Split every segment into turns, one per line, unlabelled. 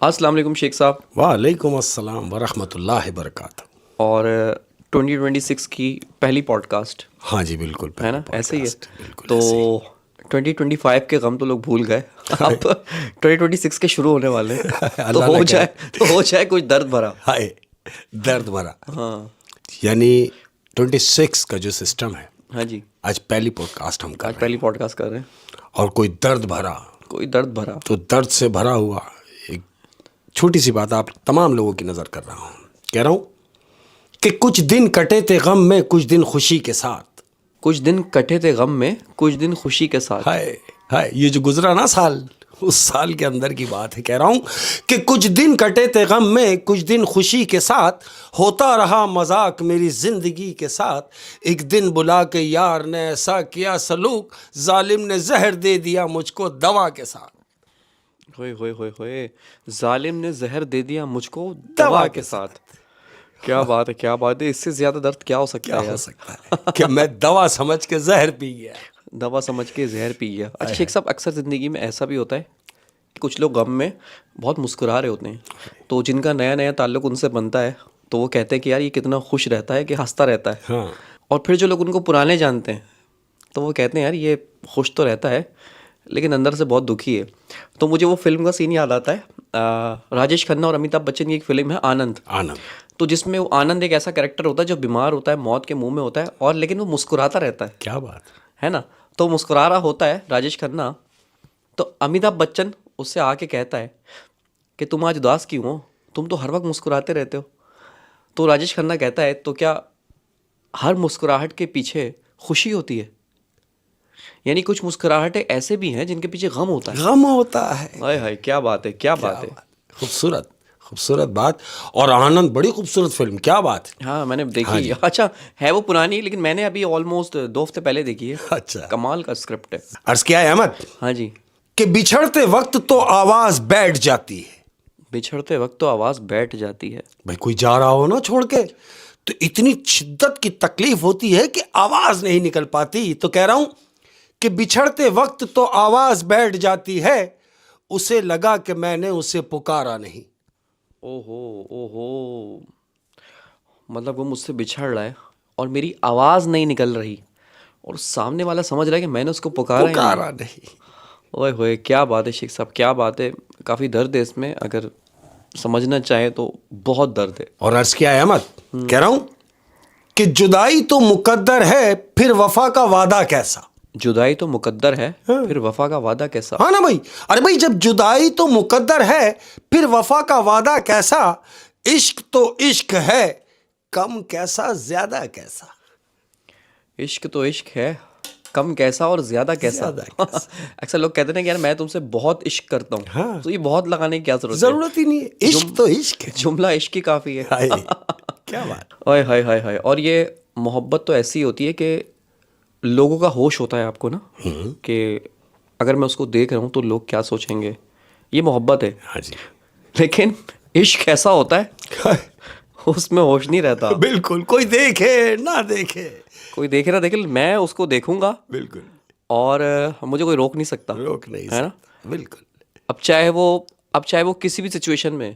अस्सलाम वालेकुम शेख साहब।
वालेकुम अस्सलाम वरहमतुल्लाहि बरकातहू।
और 2026 की पहली पॉडकास्ट
हाँ जी, बिल्कुल
है ना,
पहली
ऐसे ही है।
पॉडकास्ट, बिल्कुल
तो
ऐसे ही।
2025 के गम तो लोग भूल गए। अब 2026 के शुरू होने वाले हैं। तो
अल्लाह ना करे।
हो जाए कुछ दर्द भरा।
हाय, दर्द भरा।
हाँ
यानी 26 का जो सिस्टम है,
हाँ जी,
आज पहली पॉडकास्ट हम कर
आज
रहे
पहली
हैं
पॉडकास्ट कर रहे हैं।
और कोई दर्द भरा,
कोई दर्द भरा।
तो दर्द से भरा हुआ एक छोटी सी बात आप तमाम लोगों की नज़र कर रहा हूँ। कह रहा हूँ कि कुछ दिन कटे थे गम में, कुछ दिन खुशी के साथ।
कुछ दिन कटे थे गम में, कुछ दिन खुशी के साथ।
हाय हाय, ये जो गुजरा ना साल, उस साल के अंदर की बात है। कह रहा हूं कि कुछ दिन कटे थे गम में, कुछ दिन खुशी के साथ। होता रहा मजाक मेरी जिंदगी के साथ। एक दिन बुला के यार ने ऐसा किया सलूक, जालिम ने जहर दे दिया मुझको दवा के साथ।
होए होए होए होए, जालिम ने जहर दे दिया मुझको दवा के साथ। क्या बात है, क्या बात है। इससे ज्यादा दर्द क्या हो सकता
क्या
है
हो
यार।
सकता है कि मैं दवा समझ के जहर पी गया।
दवा समझ के जहर पी गया। अच्छा शेख साहब, अक्सर ज़िंदगी में ऐसा भी होता है कि कुछ लोग गम में बहुत मुस्कुरा रहे होते हैं, तो जिनका नया नया ताल्लुक उनसे बनता है तो वो कहते हैं कि यार ये कितना खुश रहता है, कि हंसता रहता है।
हाँ,
और फिर जो लोग उनको पुराने जानते हैं तो वो कहते हैं यार ये खुश तो रहता है लेकिन अंदर से बहुत दुखी है। तो मुझे वो फिल्म का सीन याद आता है। राजेश खन्ना और अमिताभ बच्चन की एक फिल्म है आनंद।
आनंद।
तो जिसमें वो आनंद एक ऐसा कैरेक्टर होता है जो बीमार होता है, मौत के मुंह में होता है, और लेकिन वो मुस्कुराता रहता
क्या बात
है ना। तो मुस्कुरा रहा होता है राजेश खन्ना, तो अमिताभ बच्चन उससे आके कहता है कि तुम आज उदास क्यों हो, तुम तो हर वक्त मुस्कुराते रहते हो। तो राजेश खन्ना कहता है तो क्या हर मुस्कुराहट के पीछे खुशी होती है? यानी कुछ मुस्कुराहटें ऐसे भी हैं जिनके पीछे गम होता है।
गम होता है।
हाय हाय, क्या बात है, क्या बात है।
खूबसूरत खूबसूरत बात। और आनंद बड़ी खूबसूरत फिल्म, क्या बात है।
हाँ मैंने
हाँ
देखी।
जी।
अच्छा है वो पुरानी, लेकिन मैंने अभी ऑलमोस्ट 2 हफ्ते पहले देखी है।
अच्छा,
कमाल का स्क्रिप्ट है।
अर्ज किया है अहमद
हाँ जी।
कि बिछड़ते वक्त तो आवाज बैठ जाती है।
बिछड़ते वक्त तो आवाज़ बैठ जाती है।
भाई कोई जा रहा हो ना छोड़ के, तो इतनी शिद्दत की तकलीफ होती है कि आवाज नहीं निकल पाती। तो कह रहा हूं कि बिछड़ते वक्त तो आवाज बैठ जाती है, उसे लगा कि मैंने उसे पुकारा नहीं।
ओहो ओहो, मतलब वो मुझसे बिछड़ रहा है और मेरी आवाज़ नहीं निकल रही, और सामने वाला समझ रहा है कि मैंने उसको पुकारा ही नहीं।
पुकारा नहीं।
ओए होए, क्या बात है शेख साहब, क्या बात है। काफ़ी दर्द है इसमें, अगर समझना चाहे तो बहुत दर्द है।
और अर्ज किया है अहमद, कह रहा हूं कि जुदाई तो मुकद्दर है, फिर वफा का वादा कैसा।
जुदाई तो मुकद्दर है, फिर वफा का वादा कैसा।
हाँ ना भाई। अरे भाई, जब जुदाई तो मुकद्दर है, फिर वफा का वादा कैसा। इश्क तो इश्क है, कम कैसा ज्यादा कैसा।
इश्क तो इश्क है, कम कैसा और ज़्यादा कैसा।
ज्यादा कैसा।
अक्सर लोग कहते हैं कि यार मैं तुमसे बहुत इश्क करता हूँ।
हाँ।
तो ये बहुत लगाने की क्या ज़रूरत है।
जरूरत ही नहीं है, इश्क तो इश्क है।
जुमला इश्क ही काफ़ी है।
हाय, क्या बात।
ओए हाय हाय हाय। और ये मोहब्बत तो ऐसी होती है कि लोगों का होश होता है आपको ना, कि अगर मैं उसको देख रहा हूँ तो लोग क्या सोचेंगे। ये मोहब्बत है।
हाँ जी।
लेकिन इश्क ऐसा होता है उसमें होश नहीं रहता।
बिल्कुल, कोई देखे ना देखे।
कोई देखे ना देखे, मैं उसको देखूंगा
बिल्कुल,
और मुझे कोई रोक नहीं सकता,
रोक नहीं
है ना।
सकता। बिल्कुल।
अब चाहे वो किसी भी सिचुएशन में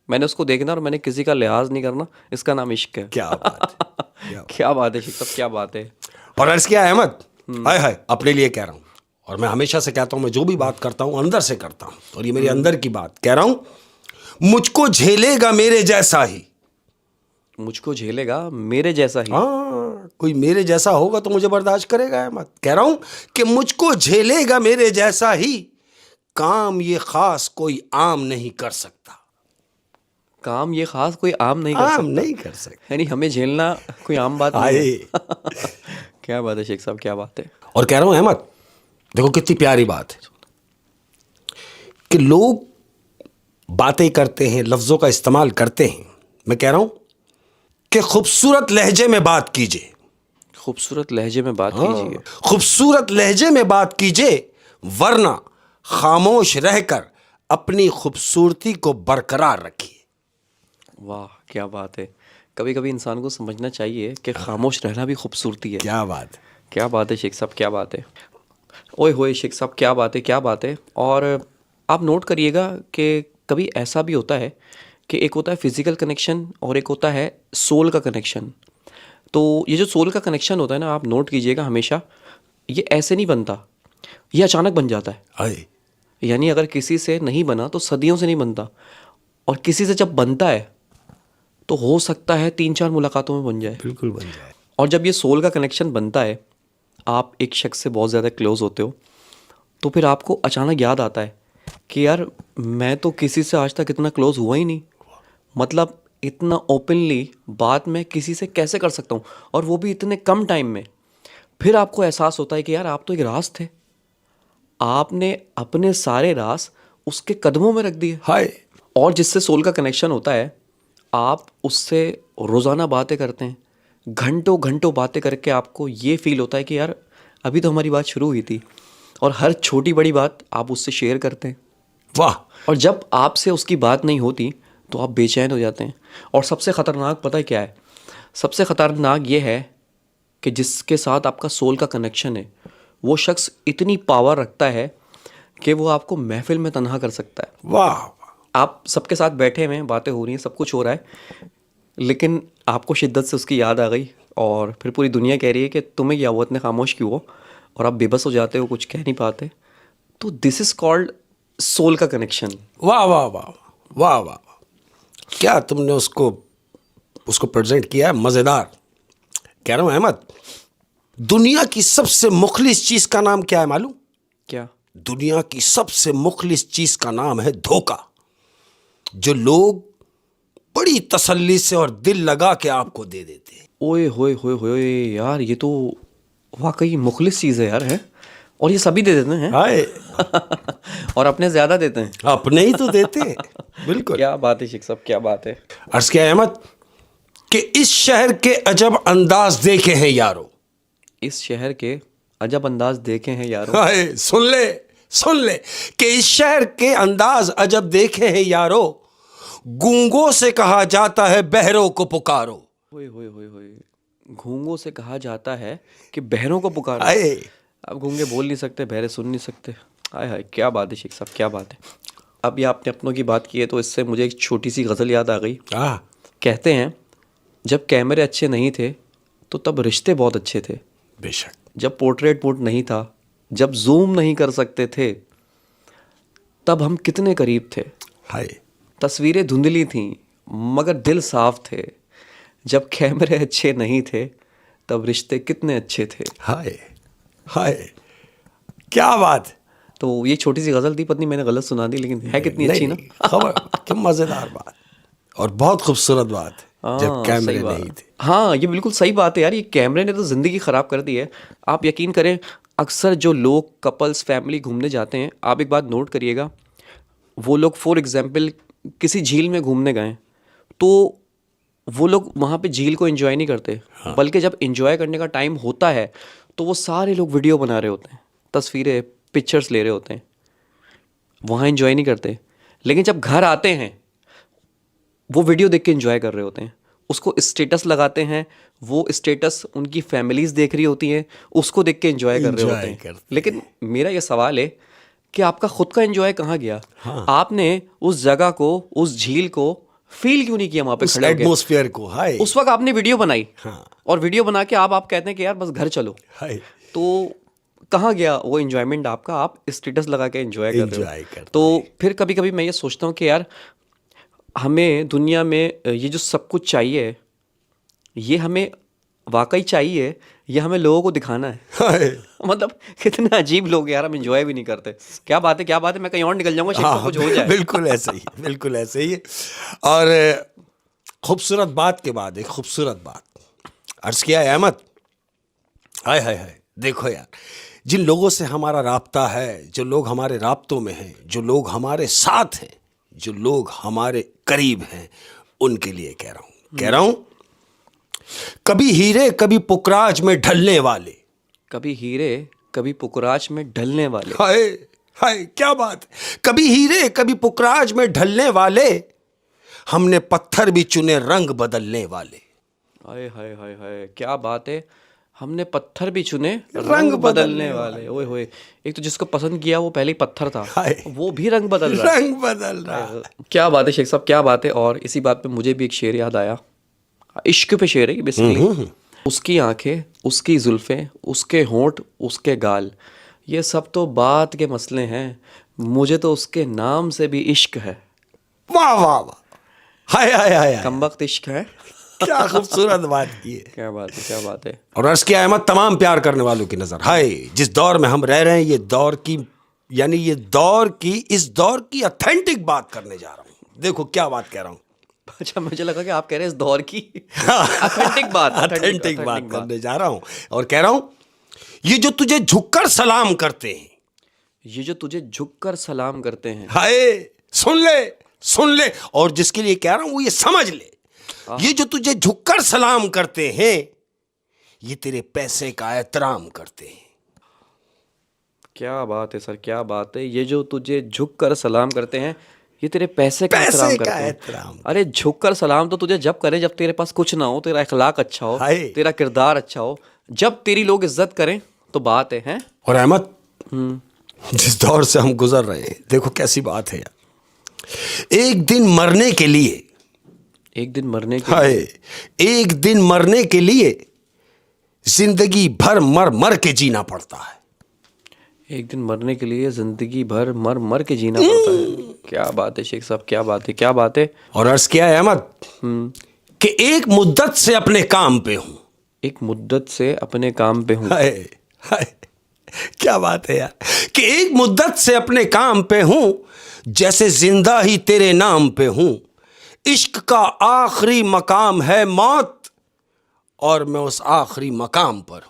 मैंने उसको देखना और मैंने किसी का लिहाज नहीं करना, इसका नाम इश्क है।
क्या बात है।
क्या बात है शेख साहब, क्या बात है।
और अर्ज किया है अहमद, हाय हाय, अपने लिए कह रहा हूं। और मैं हमेशा से कहता हूं, मैं जो भी बात करता हूं अंदर से करता हूं, और ये मेरी अंदर की बात कह रहा हूं। मुझको झेलेगा मेरे जैसा ही।
मुझको झेलेगा मेरे जैसा ही।
हाँ, कोई मेरे जैसा होगा तो मुझे बर्दाश्त करेगा अहमद। कह रहा हूं कि मुझको झेलेगा मेरे जैसा ही, काम ये खास कोई आम नहीं कर सकता।
काम ये खास कोई आम नहीं कर
आम
सकता।
नहीं कर सकता।
यानी हमें झेलना कोई आम बात नहीं है।
आए।
क्या बात है शेख साहब, क्या बात है।
और कह रहा हूं अहमद, देखो कितनी प्यारी बात है कि लोग बातें करते हैं, लफ्जों का इस्तेमाल करते हैं। मैं कह रहा हूं कि खूबसूरत लहजे में बात कीजिए।
खूबसूरत लहजे में बात कीजिए।
खूबसूरत लहजे में बात कीजिए, वरना खामोश रहकर अपनी खूबसूरती को बरकरार रखिए।
वाह क्या बात है। कभी कभी इंसान को समझना चाहिए कि खामोश रहना भी खूबसूरती है।
क्या बात।
क्या बात है शेख साहब, क्या बात है। ओए होए शेख साहब, क्या बात है, क्या बात है। और आप नोट करिएगा कि कभी ऐसा भी होता है कि एक होता है फिजिकल कनेक्शन और एक होता है सोल का कनेक्शन। तो ये जो सोल का कनेक्शन होता है ना, आप नोट कीजिएगा हमेशा, ये ऐसे नहीं बनता, ये अचानक बन जाता है।
हाय
यानी अगर किसी से नहीं बना तो सदियों से नहीं बनता, और किसी से जब बनता है तो हो सकता है 3-4 मुलाकातों में बन जाए।
बिल्कुल बन जाए।
और जब ये सोल का कनेक्शन बनता है, आप एक शख्स से बहुत ज़्यादा क्लोज होते हो, तो फिर आपको अचानक याद आता है कि यार मैं तो किसी से आज तक इतना क्लोज हुआ ही नहीं, मतलब इतना ओपनली बात मैं किसी से कैसे कर सकता हूँ, और वो भी इतने कम टाइम में। फिर आपको एहसास होता है कि यार आप तो एक राज थे, आपने अपने सारे राज उसके कदमों में रख दिए।
हाय
और जिससे सोल का कनेक्शन होता है, आप उससे रोज़ाना बातें करते हैं, घंटों घंटों बातें करके आपको ये फील होता है कि यार अभी तो हमारी बात शुरू हुई थी, और हर छोटी बड़ी बात आप उससे शेयर करते हैं।
वाह।
और जब आपसे उसकी बात नहीं होती तो आप बेचैन हो जाते हैं। और सबसे ख़तरनाक पता है क्या है? सबसे ख़तरनाक ये है कि जिसके साथ आपका सोल का कनेक्शन है, वो शख्स इतनी पावर रखता है कि वो आपको महफिल में तन्हा कर सकता है।
वाह।
आप सबके साथ बैठे हुए हैं, बातें हो रही हैं, सब कुछ हो रहा है, लेकिन आपको शिद्दत से उसकी याद आ गई, और फिर पूरी दुनिया कह रही है कि तुम्हें क्या हुआ, इतने खामोश क्यों हो, और आप बेबस हो जाते हो, कुछ कह नहीं पाते। तो दिस इज़ कॉल्ड सोल का कनेक्शन।
वाह वाह वाह वाह वाह। क्या तुमने उसको प्रेजेंट किया है, मज़ेदार। कह रहा हूँ अहमद, दुनिया की सबसे मुखलिस चीज़ का नाम क्या है मालूम?
क्या?
दुनिया की सबसे मुखलिस चीज़ का नाम है धोखा। जो लोग बड़ी तसल्ली से और दिल लगा के आपको दे देते हैं।
ओए होए होए होए यार, ये तो वाकई मुखलिस चीज़ है यार, है। और ये सभी दे देते हैं।
हाय
और अपने ज़्यादा देते हैं।
अपने ही तो देते हैं। बिल्कुल।
क्या बात है शेख साहब, क्या बात है।
अर्ज किया अहमद कि इस शहर के अजब अंदाज देखे हैं यारो।
इस शहर के अजब अंदाज देखे हैं यारों।
हाय सुन ले कि इस शहर के अंदाज अजब देखे हैं यारो। गूंगों से कहा जाता है बहरों को पुकारो।
होए होए होए होए, गूंगों से कहा जाता है कि बहरों को पुकारो।
हाय
अब गूंगे बोल नहीं सकते, बहरे सुन नहीं सकते। हाय हाय, क्या बात है शेख साहब, क्या बात है। अब ये आपने अपनों की बात की है तो इससे मुझे एक छोटी सी गज़ल याद आ गई। कहते हैं जब कैमरे अच्छे नहीं थे तो तब रिश्ते बहुत अच्छे थे।
बेशक।
जब पोर्ट्रेट मोड नहीं था, जब जूम नहीं कर सकते थे, तब हम कितने करीब थे।
हाय
तस्वीरें धुंधली थीं मगर दिल साफ थे। जब कैमरे अच्छे नहीं थे तब रिश्ते कितने अच्छे थे।
हाय हाय, क्या बात।
तो ये छोटी सी गज़ल थी, पत्नी मैंने गलत सुना दी, लेकिन है कितनी अच्छी ना।
खबर क्या मज़ेदार बात और बहुत खूबसूरत बात है। जब
हाँ,
कैमरे
सही बात।
नहीं थे।
हाँ, ये बिल्कुल सही बात है यार, ये कैमरे ने तो ज़िंदगी ख़राब कर दी है। आप यकीन करें, अक्सर जो लोग कपल्स फैमिली घूमने जाते हैं, आप एक बात नोट करिएगा, वो लोग फॉर एग्जांपल किसी झील में घूमने गए, तो वो लोग वहाँ पे झील को एंजॉय नहीं करते। बल्कि जब एंजॉय करने का टाइम होता है तो वो सारे लोग वीडियो बना रहे होते हैं, तस्वीरें पिक्चर्स ले रहे होते हैं, वहाँ एंजॉय नहीं करते। लेकिन जब घर आते हैं वो वीडियो देख के एंजॉय कर रहे होते हैं, उसको स्टेटस लगाते हैं, वो स्टेटस उनकी फैमिलीज देख रही होती हैं, उसको देख के एंजॉय कर रहे होते हैं। लेकिन मेरा ये सवाल है कि आपका खुद का एंजॉय कहाँ गया? आपने उस जगह को, उस झील को फील क्यों नहीं किया वहाँ पे खड़े होके?
एटमॉस्फेयर को। हाय
उस वक्त आपने वीडियो बनाई,
हाँ।
और वीडियो बना के आप कहते हैं कि यार बस घर चलो,
हाय
तो कहाँ गया वो एंजॉयमेंट आपका? आप स्टेटस लगा के एंजॉय कर रहे हो। तो फिर कभी कभी मैं ये सोचता हूँ कि यार हमें दुनिया में ये जो सब कुछ चाहिए, ये हमें वाकई चाहिए, ये हमें लोगों को दिखाना है।
हाय
मतलब कितने अजीब लोग यार, हम एंजॉय भी नहीं करते। क्या बात है, क्या बात है, मैं कहीं और निकल जाऊंगा, शेख साहब कुछ हो जाए।
बिल्कुल ऐसे ही, बिल्कुल ऐसे ही। और खूबसूरत बात के बाद एक खूबसूरत बात अर्ज किया है अहमद। हाय हाय हाय, देखो यार, जिन लोगों से हमारा राब्ता है, जो लोग हमारे राब्तों में हैं, जो लोग हमारे साथ हैं, जो लोग हमारे करीब हैं, उनके लिए कह रहा हूं कभी हीरे कभी पुकराज में ढलने वाले।
कभी हीरे कभी पुकराज में ढलने वाले।
हाय हाय, क्या बात। कभी हीरे कभी पुकराज में ढलने वाले, हमने पत्थर भी चुने रंग बदलने वाले।
हाय हाय हाय हाय, क्या बात है। हमने पत्थर भी चुने
रंग
बदलने वाले। ओए होए, एक तो जिसको पसंद किया वो पहले ही पत्थर था,
हाय।
वो भी रंग बदल रहा है।
रंग बदल रहा।
क्या बात है शेख साहब, क्या बात है। और इसी बात पे मुझे भी एक शेर याद आया, इश्क पे शेर है बेसिकली। उसकी आंखें, उसकी जुल्फें, उसके होंठ, उसके गाल, ये सब तो बात के मसले हैं, मुझे तो उसके नाम से भी इश्क है।
वाह वाह वाह, हाय हाय हाय हाय,
कमबख्त इश्क है।
क्या खूबसूरत बात की है।
क्या बात है, क्या बात है।
और अर्ज किया अहमद तमाम प्यार करने वालों की नजर, हाय जिस दौर में हम रह रहे हैं, ये दौर की यानी ये दौर की, इस दौर की ऑथेंटिक बात करने जा रहा हूँ। देखो क्या बात कह रहा हूँ।
अच्छा, मुझे लगा कि आप कह रहे हैं इस दौर की ऑथेंटिक बात,
ऑथेंटिक बात करने जा रहा हूँ और कह रहा हूँ, ये जो तुझे झुककर सलाम करते हैं,
ये जो तुझे झुककर सलाम करते हैं,
हाय सुन ले, और जिसके लिए कह रहा हूं वो ये समझ ले, ये जो तुझे झुककर सलाम करते हैं, ये तेरे पैसे का एहतराम करते हैं।
क्या बात है सर, क्या बात है। ये जो तुझे झुककर सलाम करते हैं, ये तेरे पैसे का एहतराम करते हैं।
एहतराम।
अरे झुककर सलाम तो तुझे जब करे जब तेरे पास कुछ ना हो, तेरा अखलाक अच्छा हो,
हाय।
तेरा किरदार अच्छा हो, जब तेरी लोग इज्जत करें तो बात है।
और अहमद, जिस दौर से हम गुजर रहे हैं, देखो कैसी बात है यार। एक दिन मरने के लिए,
एक दिन मरने के
हाय, एक दिन मरने के लिए जिंदगी भर मर मर के जीना पड़ता है।
एक दिन मरने के लिए जिंदगी भर मर मर के जीना पड़ता है। क्या बात है शेख साहब, क्या बात है, क्या बात है।
और अर्ज किया है अहमद कि एक मुद्दत से अपने काम पे हूं।
एक मुद्दत से अपने काम पे हूँ।
हाय हाय, क्या बात है यार, कि एक मुद्दत से अपने काम पे हूं, जैसे जिंदा ही तेरे नाम पे हूं। इश्क का आखिरी मकाम है मौत, और मैं उस आखिरी मकाम पर हूं।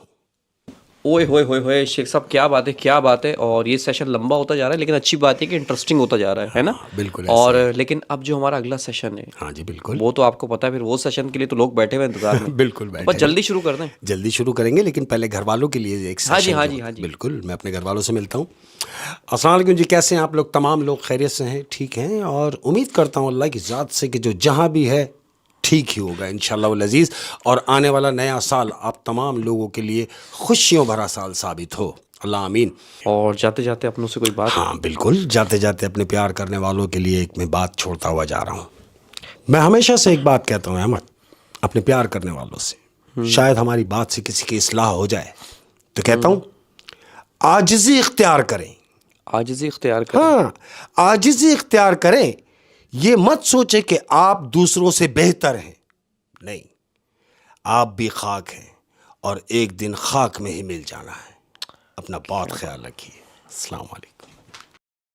ओए होए होए होए शेख साहब, क्या बात है, क्या बात है। और ये सेशन लंबा होता जा रहा है, लेकिन अच्छी बात है कि इंटरेस्टिंग होता जा रहा है ना।
बिल्कुल ऐसे
और लेकिन अब जो हमारा अगला सेशन है,
हाँ जी बिल्कुल,
वो तो आपको पता है, फिर वो सेशन के लिए तो लोग बैठे हुए हैं इंतजार में।
बिल्कुल
तो
बैठे
बस
हैं।
जल्दी शुरू कर दें।
जल्दी शुरू करेंगे, लेकिन पहले घर वालों के लिए एक
हाँ जी,
सेशन
हाँ
जो-
जी, हाँ जी।
बिल्कुल, मैं अपने घर वालों से मिलता हूँ। अस्सलाम वालेकुम जी, कैसे हैं आप लोग? तमाम लोग खैरियत से हैं, ठीक हैं, और उम्मीद करता हूँ अल्लाह की ज़ात से कि जो जहाँ भी है ठीक ही होगा इंशाअल्लाह वल अज़ीज़। और आने वाला नया साल आप तमाम लोगों के लिए खुशियों भरा साल साबित हो, अल्लाह आमीन।
और जाते जाते अपनों से कोई बात।
हाँ बिल्कुल, जाते जाते अपने प्यार करने वालों के लिए एक मैं बात छोड़ता हुआ जा रहा हूँ। मैं हमेशा से एक बात कहता हूँ अहमद, अपने प्यार करने वालों से, शायद हमारी बात से किसी की इस्लाह हो जाए, तो कहता हूँ आजिज़ी इख्तियार करें।
आजिज़ी इख्तियार करें।
हाँ, आजिज़ी इख्तियार करें। ये मत सोचे कि आप दूसरों से बेहतर हैं, नहीं, आप भी खाक हैं और एक दिन खाक में ही मिल जाना है। अपना बहुत ख्याल रखिए। अस्सलाम वालेकुम।